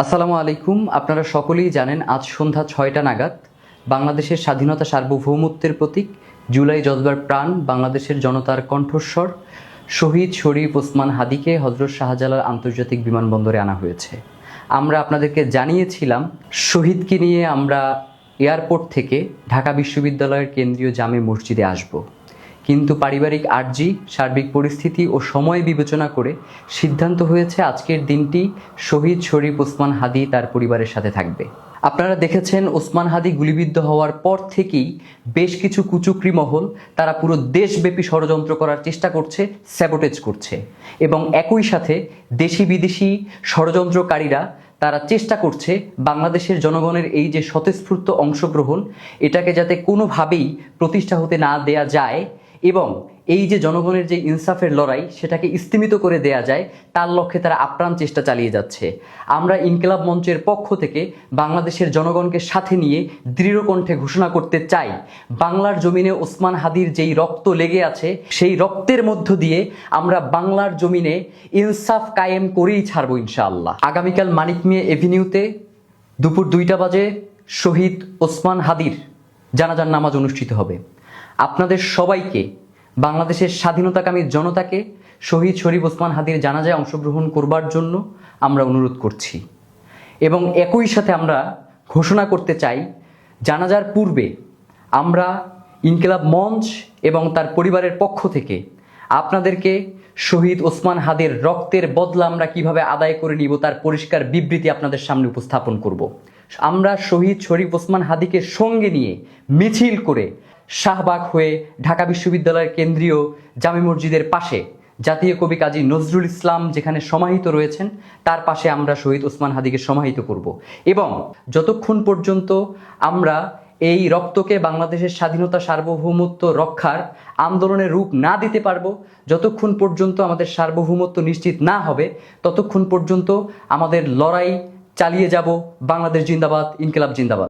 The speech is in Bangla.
আসসালামু আলাইকুম। আপনারা সকলেই জানেন আজ সন্ধ্যা ৬টা নাগাদ বাংলাদেশের স্বাধীনতা সার্বভৌমত্বের প্রতীক জুলাই জজবার প্রাণ বাংলাদেশের জনতার কণ্ঠস্বর শহীদ শরীফ ওসমান হাদিকে হজরত শাহজালাল আন্তর্জাতিক বিমানবন্দরে আনা হয়েছে। আমরা আপনাদেরকে জানিয়েছিলাম শহীদকে নিয়ে আমরা এয়ারপোর্ট থেকে ঢাকা বিশ্ববিদ্যালয়ের কেন্দ্রীয় জামে মসজিদে আসব, কিন্তু পারিবারিক আর্জি, সার্বিক পরিস্থিতি ও সময় বিবেচনা করে সিদ্ধান্ত হয়েছে আজকের দিনটি শহীদ শরীফ ওসমান হাদি তার পরিবারের সাথে থাকবে। আপনারা দেখেছেন ওসমান হাদি গুলিবিদ্ধ হওয়ার পর থেকেই বেশ কিছু কুচক্রী মহল তারা পুরো দেশব্যাপী ষড়যন্ত্র করার চেষ্টা করছে, স্যাবোটেজ করছে, এবং একই সাথে দেশি বিদেশি ষড়যন্ত্রকারীরা তারা চেষ্টা করছে বাংলাদেশের জনগণের এই যে স্বতঃস্ফূর্ত অংশগ্রহণ এটাকে যাতে কোনোভাবেই প্রতিষ্ঠা হতে না দেয়া যায় এবং এই যে জনগণের যে ইনসাফের লড়াই সেটাকে স্তিমিত করে দেয়া যায় তার লক্ষ্যে তারা আপ্রাণ চেষ্টা চালিয়ে যাচ্ছে। আমরা ইনকিলাব মঞ্চের পক্ষ থেকে বাংলাদেশের জনগণকে সাথে নিয়ে দৃঢ় কণ্ঠে ঘোষণা করতে চাই, বাংলার জমিনে ওসমান হাদির যেই রক্ত লেগে আছে সেই রক্তের মধ্য দিয়ে আমরা বাংলার জমিনে ইনসাফ কায়েম করেই ছাড়বো ইনশাআল্লাহ। আগামীকাল মানিক মিয়া এভিনিউতে দুপুর 2টা বাজে শহীদ ওসমান হাদির জানাজার নামাজ অনুষ্ঠিত হবে। আপনাদের সবাইকে, বাংলাদেশের স্বাধীনতাকামী জনতাকে শহীদ শরীফ ওসমান হাদির জানাজায় অংশগ্রহণ করবার জন্য আমরা অনুরোধ করছি এবং একই সাথে আমরা ঘোষণা করতে চাই জানাজার পূর্বে আমরা ইনকিলাব মঞ্চ এবং তার পরিবারের পক্ষ থেকে আপনাদেরকে শহীদ ওসমান হাদির রক্তের বদলা আমরা কিভাবে আদায় করে নিব তার পরিষ্কার বিবৃতি আপনাদের সামনে উপস্থাপন করব। আমরা শহীদ শরীফ ওসমান হাদিকে সঙ্গে নিয়ে মিছিল করে শাহবাগ হয়ে ঢাকা বিশ্ববিদ্যালয়ের কেন্দ্রীয় জামে মসজিদের পাশে জাতীয় কবি কাজী নজরুল ইসলাম যেখানে সমাহিত রয়েছেন তার পাশে আমরা শহীদ ওসমান হাদিকে সমাহিত করব এবং যতক্ষণ পর্যন্ত আমরা এই রক্তকে বাংলাদেশের স্বাধীনতা সার্বভৌমত্ব রক্ষার আন্দোলনের রূপ না দিতে পারবো, যতক্ষণ পর্যন্ত আমাদের সার্বভৌমত্ব নিশ্চিত না হবে ততক্ষণ পর্যন্ত আমাদের লড়াই চালিয়ে যাব। বাংলাদেশ জিন্দাবাদ, ইনকিলাব জিন্দাবাদ।